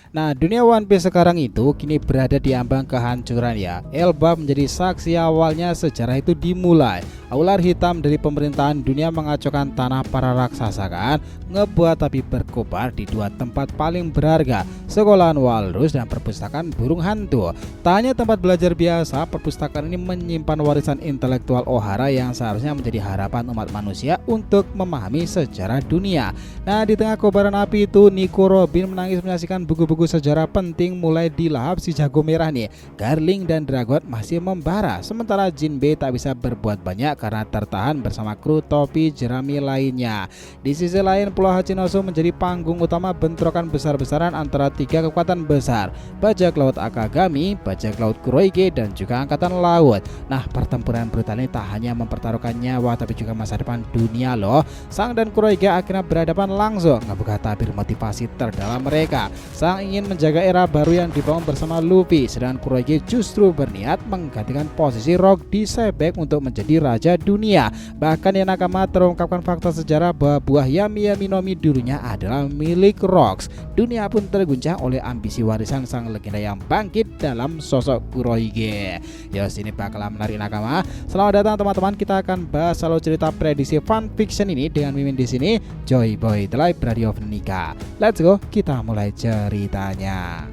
Nah, dunia One Piece sekarang itu kini berada di ambang kehancuran ya. Elbaf menjadi saksi awalnya sejarah itu dimulai. Ular hitam dari pemerintahan dunia mengacaukan tanah para raksasa kan, ngebuat api berkobar di dua tempat paling berharga, sekolahan walrus dan perpustakaan burung hantu. Tak hanya tempat belajar biasa, perpustakaan ini menyimpan warisan intelektual Ohara yang seharusnya menjadi harapan umat manusia untuk memahami sejarah dunia. Nah, di tengah kobaran api itu, Nico Robin menangis menyaksikan buku-buku sejarah penting mulai dilahap si jago merah nih. Garling dan Dragon masih membara, sementara Jinbei tak bisa berbuat banyak karena tertahan bersama kru topi jerami lainnya. Di sisi lain, Pulau Hachinosu menjadi panggung utama bentrokan besar-besaran antara tiga kekuatan besar, bajak laut Akagami, bajak laut Kuroige, dan juga angkatan laut. Nah, pertempuran brutal ini tak hanya mempertaruhkan nyawa tapi juga masa depan dunia loh. Sang dan Kuroige akhirnya berhadapan langsung, ngebuka tabir motivasi terdalam mereka. Sang ingin menjaga era baru yang dibangun bersama Luffy, sedangkan Kuroige justru berniat menggantikan posisi Rock di Sebek untuk menjadi raja dunia. Bahkan yang Nakama terungkapkan fakta sejarah bahwa buah Yami Yami no Mi dulunya adalah milik Rocks. Dunia pun terguncang oleh ambisi warisan sang legenda yang bangkit dalam sosok Kuroige. Yos, ini bakalan menarik Nakama. Selamat datang teman-teman, kita akan bahas selalu cerita prediksi fan fiction ini dengan Mimin di sini, Joy Boy The Library of Nika. Let's go, kita mulai ceritanya.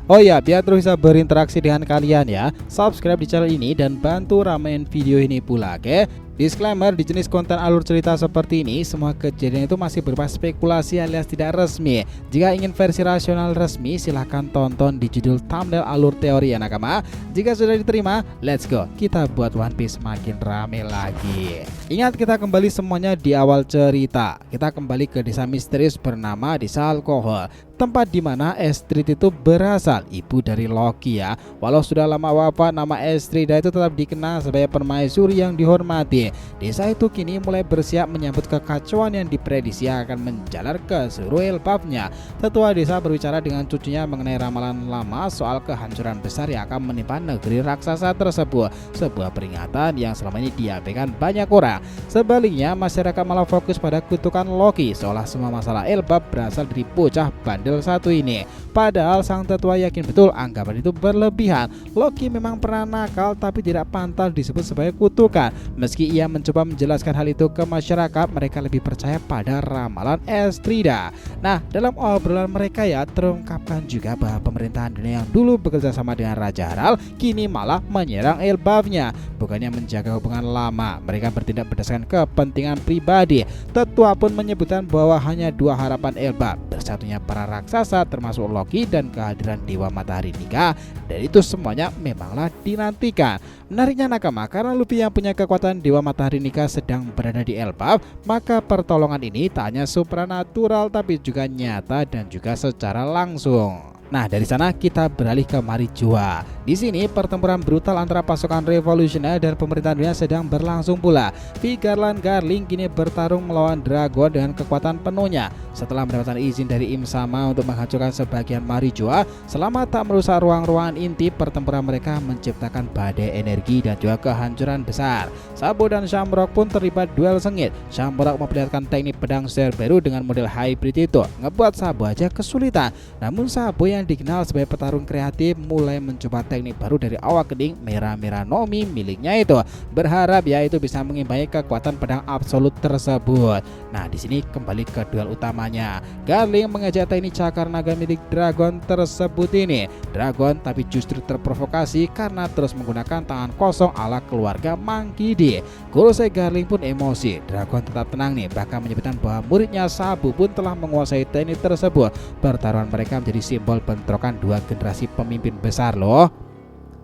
Oh ya, biar terus bisa berinteraksi dengan kalian ya, subscribe di channel ini dan bantu ramein video ini pula, oke? Disclaimer, di jenis konten alur cerita seperti ini, semua kejadian itu masih berupa spekulasi alias tidak resmi. Jika ingin versi rasional resmi, silahkan tonton di judul thumbnail alur teori ya Nakama. Jika sudah diterima, let's go, kita buat One Piece makin rame lagi. Ingat, kita kembali semuanya di awal cerita. Kita kembali ke desa misterius bernama Desa Alkohol, tempat di mana Estrid itu berasal, ibu dari Loki ya. Walau sudah lama wafat, nama Estrida itu tetap dikenal sebagai permaisuri yang dihormati. Desa itu kini mulai bersiap menyambut kekacauan yang diprediksi akan menjalar ke seluruh Elbafnya. Tetua desa berbicara dengan cucunya mengenai ramalan lama soal kehancuran besar yang akan menimpa negeri raksasa tersebut. Sebuah peringatan yang selama ini diabaikan banyak orang. Sebaliknya, masyarakat malah fokus pada kutukan Loki, seolah semua masalah Elbaf berasal dari bocah bandel satu ini. Padahal sang tetua yakin betul anggapan itu berlebihan. Loki memang pernah nakal tapi tidak pantas disebut sebagai kutukan. Meski ia mencoba menjelaskan hal itu ke masyarakat, mereka lebih percaya pada ramalan Estrida. Nah, dalam obrolan mereka ya, terungkapkan juga bahwa pemerintahan dunia yang dulu bekerja sama dengan Raja Harald kini malah menyerang Elbafnya. Bukannya menjaga hubungan lama, mereka bertindak berdasarkan kepentingan pribadi. Tetua pun menyebutkan bahwa hanya dua harapan Elbaf, bersatunya para raksasa termasuk Loki dan kehadiran Dewa Matahari Nika, dan itu semuanya memanglah dinantikan. Menariknya Nakama, karena Luffy yang punya kekuatan Dewa Matahari Nika sedang berada di Elbaf, maka pertolongan ini tak hanya supranatural tapi juga nyata dan juga secara langsung. Nah, dari sana kita beralih ke Marijoa. Di sini pertempuran brutal antara pasukan revolusioner dan pemerintahan dunia sedang berlangsung pula. Vigarland Garling kini bertarung melawan Dragon dengan kekuatan penuhnya. Setelah mendapatkan izin dari Im Sama untuk menghancurkan sebagian Marijoa, selama tak merusak ruang-ruangan inti, pertempuran mereka menciptakan badai energi dan juga kehancuran besar. Sabo dan Shamrock pun terlibat duel sengit. Shamrock memperlihatkan teknik pedang Serberu dengan model hybrid itu, ngebuat Sabo aja kesulitan. Namun Sabo yang dikenal sebagai petarung kreatif mulai mencoba teknik baru dari awak keding merah-merah Nomi miliknya itu, berharap ya itu bisa mengimbangi kekuatan pedang absolut tersebut. Nah, di sini kembali ke duel utamanya. Garling mengejek teknik cakar naga milik Dragon tersebut ini. Dragon tapi justru terprovokasi karena terus menggunakan tangan kosong ala keluarga Monkey D. Gorosei Garling pun emosi. Dragon tetap tenang nih, bahkan menyebutkan bahwa muridnya Sabu pun telah menguasai teknik tersebut. Pertarungan mereka menjadi simbol bentrokan dua generasi pemimpin besar loh.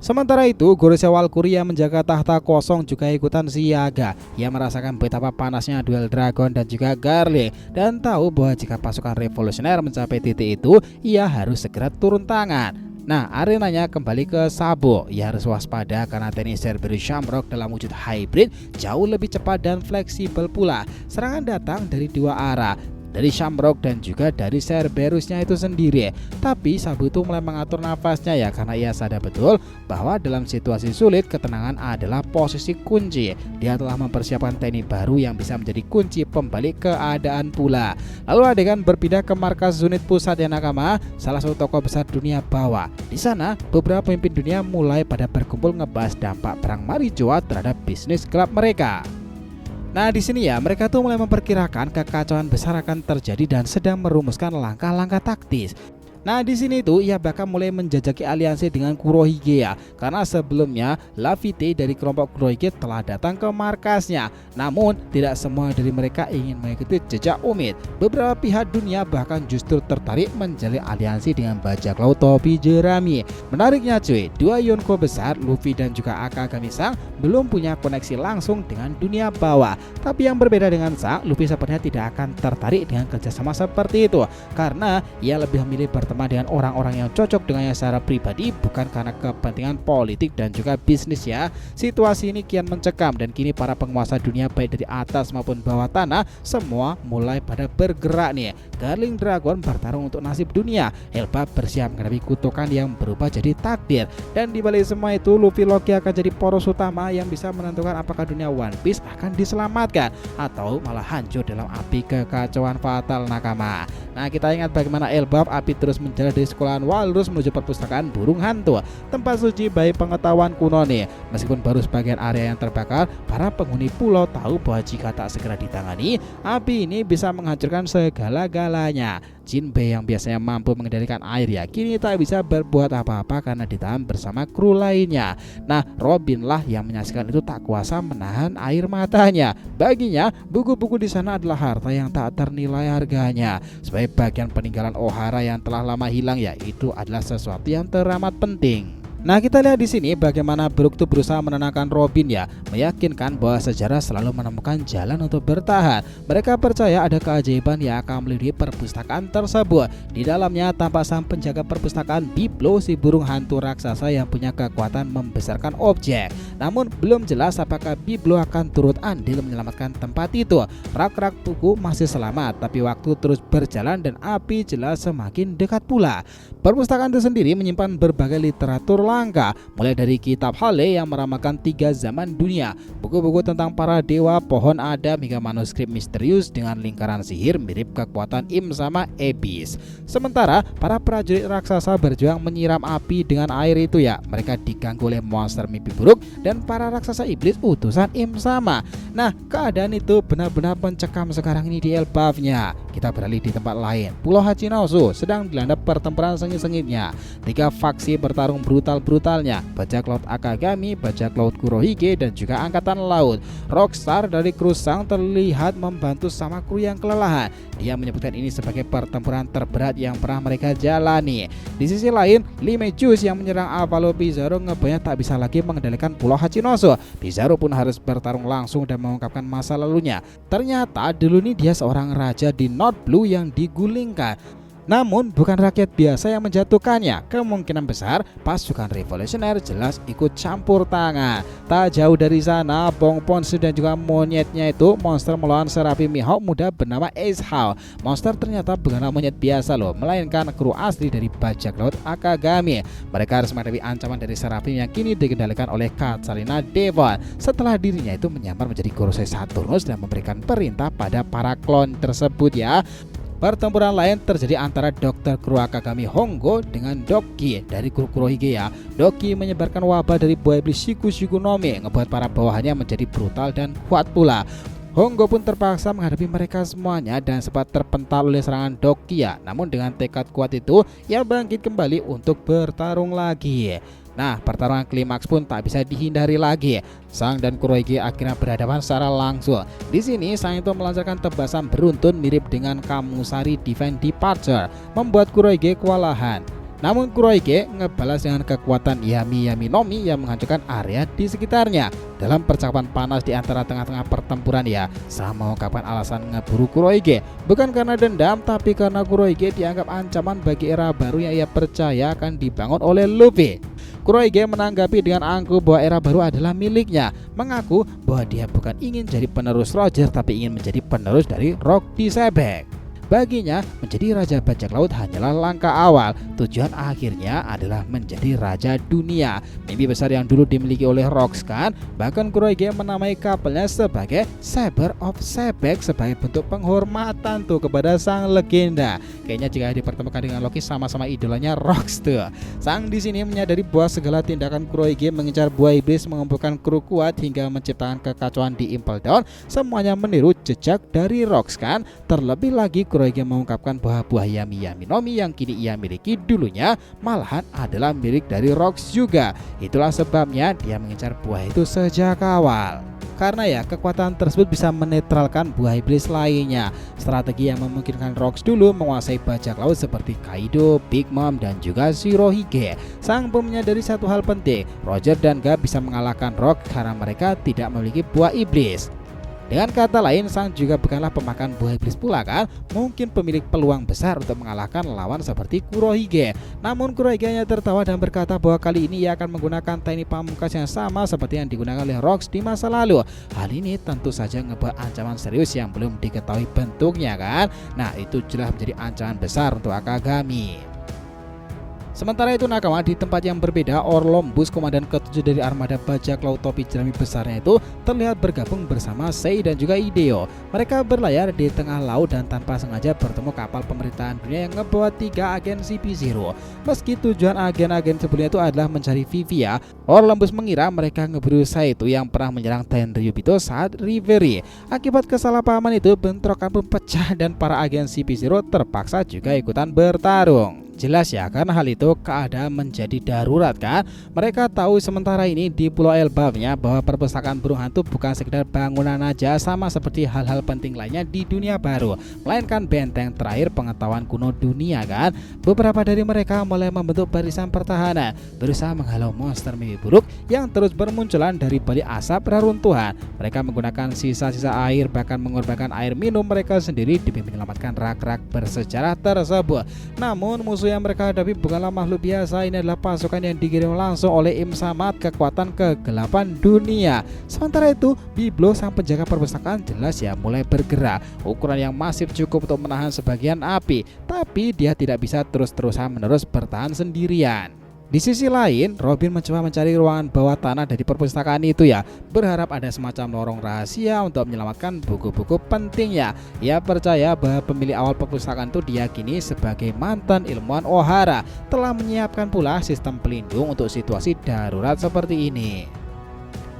Sementara itu, Gorosei Valkyrie yang menjaga tahta kosong juga ikutan siaga. Ia merasakan betapa panasnya duel Dragon dan juga Garling, dan tahu bahwa jika pasukan revolusioner mencapai titik itu, ia harus segera turun tangan. Nah, arenanya kembali ke Sabo. Ia harus waspada karena teknik Serberu Shamrock dalam wujud hybrid jauh lebih cepat dan fleksibel pula. Serangan datang dari dua arah. dari Shamrock dan juga dari Cerberusnya itu sendiri. Tapi Sabu itu mulai mengatur nafasnya ya, karena ia sadar betul bahwa dalam situasi sulit ketenangan adalah posisi kunci. Dia telah mempersiapkan teknik baru yang bisa menjadi kunci pembalik keadaan pula. Lalu adegan berpindah ke markas unit pusat ya nakama, salah satu tokoh besar dunia bawah. Di sana beberapa pemimpin dunia mulai pada berkumpul ngebahas dampak perang Marijoa terhadap bisnis gelap mereka. Nah di sini ya mereka tuh mulai memperkirakan kekacauan besar akan terjadi dan sedang merumuskan langkah-langkah taktis. Nah di sini tuh ia bahkan mulai menjajaki aliansi dengan Kurohige ya, karena sebelumnya Laffy dari kelompok Kurohige telah datang ke markasnya. Namun tidak semua dari mereka ingin mengikuti jejak Umid. Beberapa pihak dunia bahkan justru tertarik menjalin aliansi dengan bajak laut topi jerami. Menariknya cuy, dua Yonko besar Luffy dan juga Akagami Sang belum punya koneksi langsung dengan dunia bawah. Tapi yang berbeda dengan Sang, Luffy sepertinya tidak akan tertarik dengan kerjasama seperti itu, karena ia lebih memilih berteman dengan orang-orang yang cocok dengannya secara pribadi, bukan karena kepentingan politik dan juga bisnis ya. Situasi ini kian mencekam dan kini para penguasa dunia baik dari atas maupun bawah tanah semua mulai pada bergerak nih. Garling Dragon bertarung untuk nasib dunia, Elbap bersiap menghadapi kutukan yang berubah jadi takdir, dan di balik semua itu Luffy Loki akan jadi poros utama yang bisa menentukan apakah dunia One Piece akan diselamatkan atau malah hancur dalam api kekacauan fatal nakama. Nah kita ingat bagaimana Elbap api terus menjalar dari sekolahan Walrus menuju perpustakaan burung hantu, tempat suci bayi pengetahuan kuno nih. Meskipun baru sebagian area yang terbakar, para penghuni pulau tahu bahwa jika tak segera ditangani, api ini bisa menghancurkan segala-galanya. Jinbei yang biasanya mampu mengendalikan air ya, kini tak bisa berbuat apa-apa karena ditahan bersama kru lainnya. Nah Robin lah yang menyaksikan itu tak kuasa menahan air matanya. Baginya buku-buku di sana adalah harta yang tak ternilai harganya. Sebagai bagian peninggalan Ohara yang telah lama hilang ya, itu adalah sesuatu yang teramat penting. Nah kita lihat di sini bagaimana Brook tuh berusaha menenangkan Robin ya, meyakinkan bahwa sejarah selalu menemukan jalan untuk bertahan. Mereka percaya ada keajaiban yang akan melindungi perpustakaan tersebut. Di dalamnya tampak sang penjaga perpustakaan Biblo, si burung hantu raksasa yang punya kekuatan membesarkan objek. Namun belum jelas apakah Biblo akan turut andil menyelamatkan tempat itu. Rak-rak buku masih selamat, tapi waktu terus berjalan dan api jelas semakin dekat pula. Perpustakaan itu sendiri menyimpan berbagai literatur langka, mulai dari kitab Hale yang meramalkan 3 zaman dunia, buku-buku tentang para dewa, pohon Adam, hingga manuskrip misterius dengan lingkaran sihir mirip kekuatan Im sama Abyss. Sementara para prajurit raksasa berjuang menyiram api dengan air itu ya, mereka diganggu oleh monster mimpi buruk dan para raksasa iblis utusan Im sama. Nah keadaan itu benar-benar mencekam sekarang ini di Elbapnya. Kita beralih di tempat lain. Pulau Hachinosu sedang dilanda pertempuran sengit-sengitnya. 3 faksi bertarung brutalnya, bajak laut Akagami, bajak laut Kurohige, dan juga angkatan laut. Rockstar dari kru Sang terlihat membantu sama kru yang kelelahan. Dia menyebutkan ini sebagai pertempuran terberat yang pernah mereka jalani. Di sisi lain, Limejus yang menyerang Avalo Pizarro ngebayang tak bisa lagi mengendalikan Pulau Hachinosu. Pizarro pun harus bertarung langsung dan mengungkapkan masa lalunya. Ternyata dulu ini dia seorang raja di North Blue yang digulingkan. Namun bukan rakyat biasa yang menjatuhkannya. Kemungkinan besar pasukan revolusioner jelas ikut campur tangan. Tak jauh dari sana, Bong Ponsu dan juga monyetnya itu monster melawan Serapi Mihawk muda bernama Ace Howe. Monster ternyata bukanlah monyet biasa loh, melainkan kru asli dari bajak laut Akagami. Mereka harus menghadapi ancaman dari Seraphim yang kini dikendalikan oleh Katsalina Devon, setelah dirinya itu menyamar menjadi Gorosei Saturnus dan memberikan perintah pada para klon tersebut ya. Pertempuran lain terjadi antara Dr. Kru Akagami Hongo dengan Doki dari kru Kurohige ya. Doki menyebarkan wabah dari buah iblis Shiku no Mi, ngebuat para bawahannya menjadi brutal dan kuat pula. Hongo pun terpaksa menghadapi mereka semuanya dan sempat terpental oleh serangan Doki ya. Namun dengan tekad kuat itu, ia bangkit kembali untuk bertarung lagi. Nah, pertarungan klimaks pun tak bisa dihindari lagi. Sang dan Kurohige akhirnya berhadapan secara langsung. Di sini Sang itu melancarkan tebasan beruntun mirip dengan Kamusari Divine Departure, membuat Kurohige kewalahan. Namun Kurohige ngebalas dengan kekuatan Yami no Mi yang menghancurkan area di sekitarnya. Dalam percakapan panas di antara tengah-tengah pertempuran ya, Sang mengungkapkan alasan ngeburu Kurohige bukan karena dendam, tapi karena Kurohige dianggap ancaman bagi era baru yang ia percaya akan dibangun oleh Luffy. Kurohige menanggapi dengan angkuh bahwa era baru adalah miliknya, mengaku bahwa dia bukan ingin jadi penerus Roger tapi ingin menjadi penerus dari Rock D. Sebek. Baginya, menjadi raja bajak laut hanyalah langkah awal. Tujuan akhirnya adalah menjadi raja dunia. Mimpi besar yang dulu dimiliki oleh Roxkan, bahkan Kuroige menamai kapalnya sebagai Saber of Sebek sebagai bentuk penghormatan tuh kepada sang legenda. Kayaknya jika dipertemukan dengan Loki sama-sama idolanya Rox tuh. Sang di sini menyadari bahwa segala tindakan Kuroige mengincar buah iblis, mengumpulkan kru kuat hingga menciptakan kekacauan di Impel Down, semuanya meniru jejak dari Roxkan. Terlebih lagi Kuroige mengungkapkan bahwa buah Yami Yami no Mi yang kini ia miliki dulunya malahan adalah milik dari Rox juga. Itulah sebabnya dia mengincar buah itu sejak awal. Karena ya kekuatan tersebut bisa menetralkan buah iblis lainnya. Strategi yang memungkinkan Rox dulu menguasai bajak laut seperti Kaido, Big Mom dan juga Shirohige. Sang pun menyadari satu hal penting, Roger dan Garp bisa mengalahkan Rox karena mereka tidak memiliki buah iblis. Dengan kata lain, sang juga bukanlah pemakan buah iblis pula kan, mungkin pemilik peluang besar untuk mengalahkan lawan seperti Kurohige. Namun Kurohige hanya tertawa dan berkata bahwa kali ini ia akan menggunakan teknik pamungkas yang sama seperti yang digunakan oleh Rox di masa lalu. Hal ini tentu saja ngebuat ancaman serius yang belum diketahui bentuknya kan. Nah itu jelas menjadi ancaman besar untuk Akagami. Sementara itu Nakama di tempat yang berbeda, Orlombus, komandan ke-7 dari armada bajak laut topi jerami besarnya itu terlihat bergabung bersama Sei dan juga Ideo. Mereka berlayar di tengah laut dan tanpa sengaja bertemu kapal pemerintahan dunia yang membawa 3 agen CP0. Meski tujuan agen-agen sebelumnya itu adalah mencari Vivia, Orlombus mengira mereka ngeburu Saito yang pernah menyerang Tenryubito saat Reverie. Akibat kesalahpahaman itu, bentrokan pun pecah dan para agen CP0 terpaksa juga ikutan bertarung. Jelas ya, karena hal itu keadaan menjadi darurat kan. Mereka tahu sementara ini di Pulau Elbafnya bahwa perpustakaan burung hantu bukan sekedar bangunan aja sama seperti hal-hal penting lainnya di dunia baru, melainkan benteng terakhir pengetahuan kuno dunia kan. Beberapa dari mereka mulai membentuk barisan pertahanan, berusaha menghalau monster mimpi buruk yang terus bermunculan dari balik asap reruntuhan. Mereka menggunakan sisa-sisa air, bahkan mengorbankan air minum mereka sendiri demi menyelamatkan rak-rak bersejarah tersebut. Namun musuh yang mereka hadapi bukanlah makhluk biasa. Ini adalah pasukan yang dikirim langsung oleh Im Samad, kekuatan kegelapan dunia. Sementara itu Biblo, sang penjaga perpustakaan, jelas ya mulai bergerak. Ukuran yang masif cukup untuk menahan sebagian api, tapi dia tidak bisa terus-terusan menerus bertahan sendirian. Di sisi lain, Robin mencoba mencari ruangan bawah tanah dari perpustakaan itu ya, berharap ada semacam lorong rahasia untuk menyelamatkan buku-buku pentingnya. Ia percaya bahwa pemilik awal perpustakaan itu diyakini sebagai mantan ilmuwan Ohara, telah menyiapkan pula sistem pelindung untuk situasi darurat seperti ini.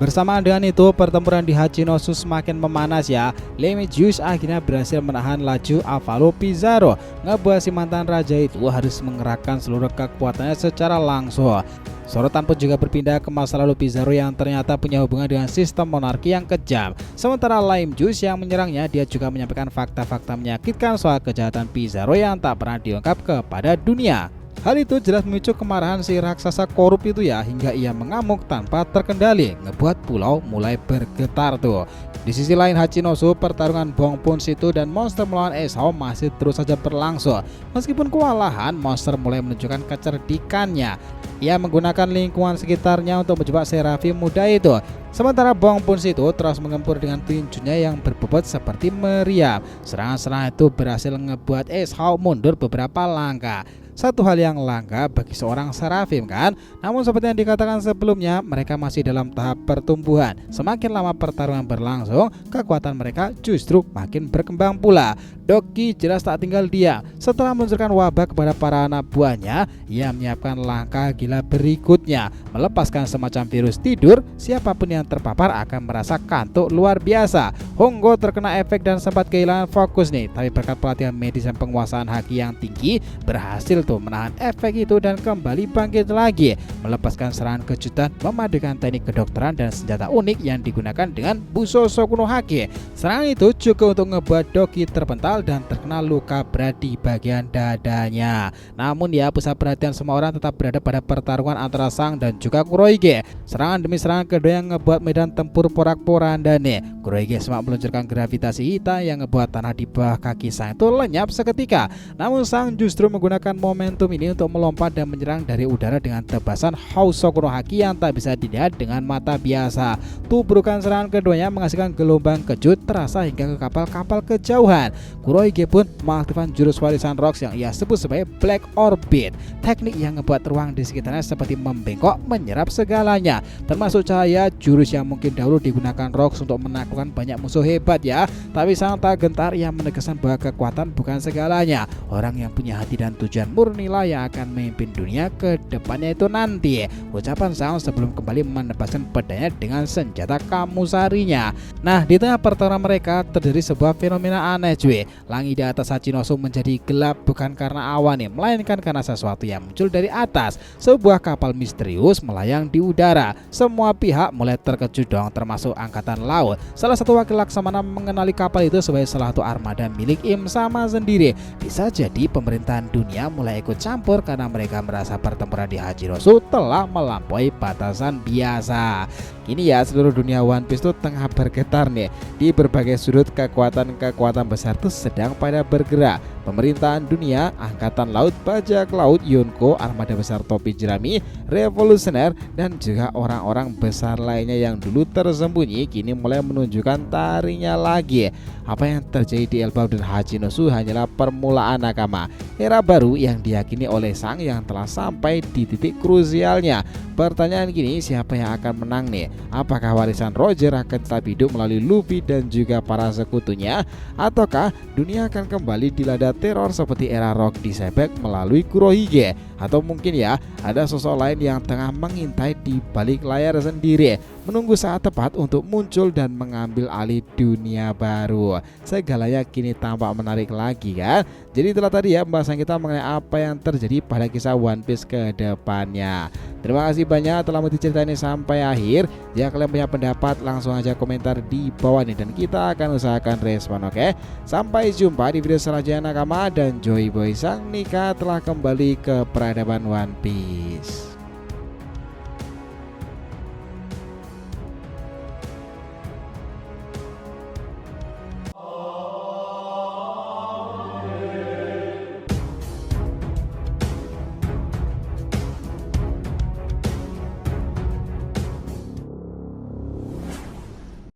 Bersamaan dengan itu, pertempuran di Hachinosu semakin memanas ya. Lemejus akhirnya berhasil menahan laju Avalo Pizarro, ngebuat si mantan raja itu harus mengerahkan seluruh kekuatannya secara langsung. Sorotan pun juga berpindah ke masa lalu Pizarro yang ternyata punya hubungan dengan sistem monarki yang kejam. Sementara Lemejus yang menyerangnya, dia juga menyampaikan fakta-fakta menyakitkan soal kejahatan Pizarro yang tak pernah diungkap kepada dunia. Hal itu jelas memicu kemarahan si raksasa korup itu ya, hingga ia mengamuk tanpa terkendali, ngebuat pulau mulai bergetar tuh. Di sisi lain Hachinosu, pertarungan Bong Punsitu dan monster melawan Esau masih terus saja berlangsung. Meskipun kewalahan, monster mulai menunjukkan kecerdikannya. Ia menggunakan lingkungan sekitarnya untuk menjebak Seraphim muda itu. Sementara Bong Punsitu terus mengempur dengan tinjunya yang berbobot seperti meriam. Serangan-serangan itu berhasil ngebuat Esau mundur beberapa langkah. Satu hal yang langka bagi seorang Seraphim kan. Namun seperti yang dikatakan sebelumnya, mereka masih dalam tahap pertumbuhan. Semakin lama pertarungan berlangsung, kekuatan mereka justru makin berkembang pula. Doki jelas tak tinggal diam. Setelah meluncurkan wabah kepada para anak buahnya, ia menyiapkan langkah gila berikutnya. Melepaskan semacam virus tidur, siapapun yang terpapar akan merasa kantuk luar biasa. Hongo terkena efek dan sempat kehilangan fokus nih, tapi berkat pelatihan medis dan penguasaan haki yang tinggi, berhasil menahan efek itu dan kembali bangkit lagi, melepaskan serangan kejutan memadukan teknik kedokteran dan senjata unik yang digunakan dengan Busosho Kuno Haki. Serangan itu cukup untuk ngebuat Doki terpental dan terkena luka berat di bagian dadanya. Namun ya, pusat perhatian semua orang tetap berada pada pertarungan antara Sang dan juga Kurohige. Serangan demi serangan kedua yang ngebuat medan tempur porak-porandane. Kurohige sempat meluncurkan gravitasi hitam yang ngebuat tanah di bawah kaki Sang itu lenyap seketika. Namun Sang justru menggunakan momentum ini untuk melompat dan menyerang dari udara dengan tebasan Housokuro Haki yang tak bisa dilihat dengan mata biasa. Tubrukan serangan keduanya menghasilkan gelombang kejut terasa hingga ke kapal-kapal kejauhan. Kurohige pun mengaktifkan jurus warisan Rocks yang ia sebut sebagai Black Orbit, teknik yang membuat ruang di sekitarnya seperti membengkok menyerap segalanya, termasuk cahaya. Jurus yang mungkin dahulu digunakan Rocks untuk menaklukkan banyak musuh hebat ya, tapi sang tak gentar yang menegaskan bahwa kekuatan bukan segalanya. Orang yang punya hati dan tujuan murnilah yang akan memimpin dunia ke depannya itu nanti, ucapan sang sebelum kembali menebaskan pedangnya dengan senjata Kamusarinya. Nah, di tengah pertarungan mereka terjadi sebuah fenomena aneh cuy. Langit di atas Hachinosu menjadi gelap bukan karena awan nih, melainkan karena sesuatu yang muncul dari atas. Sebuah kapal misterius melayang di udara. Semua pihak mulai terkejut dong, termasuk angkatan laut. Salah satu wakil laksamana mengenali kapal itu sebagai salah satu armada milik Im Sama sendiri. Bisa jadi pemerintahan dunia mulai ikut campur karena mereka merasa pertempuran di Hachinosu telah melampaui batasan biasa. Kini ya seluruh dunia One Piece itu tengah bergetar nih. Di berbagai sudut kekuatan besar itu sedang pada bergerak. Pemerintahan dunia, angkatan laut, bajak laut, Yonko, armada besar topi jerami, revolusioner, dan juga orang-orang besar lainnya yang dulu tersembunyi kini mulai menunjukkan tarinya lagi. Apa yang terjadi di Elbaf dan Hachinosu hanyalah permulaan nakama. Era baru yang diyakini oleh sang yang telah sampai di titik krusialnya. Pertanyaan kini, siapa yang akan menang nih? Apakah warisan Roger akan tetap hidup melalui Luffy dan juga para sekutunya? Ataukah dunia akan kembali dilanda teror seperti era Rock disebek melalui Kurohige? Atau mungkin ya ada sosok lain yang tengah mengintai di balik layar sendiri, menunggu saat tepat untuk muncul dan mengambil alih dunia baru. Segalanya kini tampak menarik lagi kan? Jadi itulah tadi ya pembahasan kita mengenai apa yang terjadi pada kisah One Piece ke depannya. Terima kasih banyak telah menonton cerita ini sampai akhir. Jika kalian punya pendapat langsung aja komentar di bawah nih dan kita akan usahakan respon, oke? Sampai jumpa di video selanjutnya nakama, dan Joy Boy Sang Nika telah kembali ke peradaban One Piece.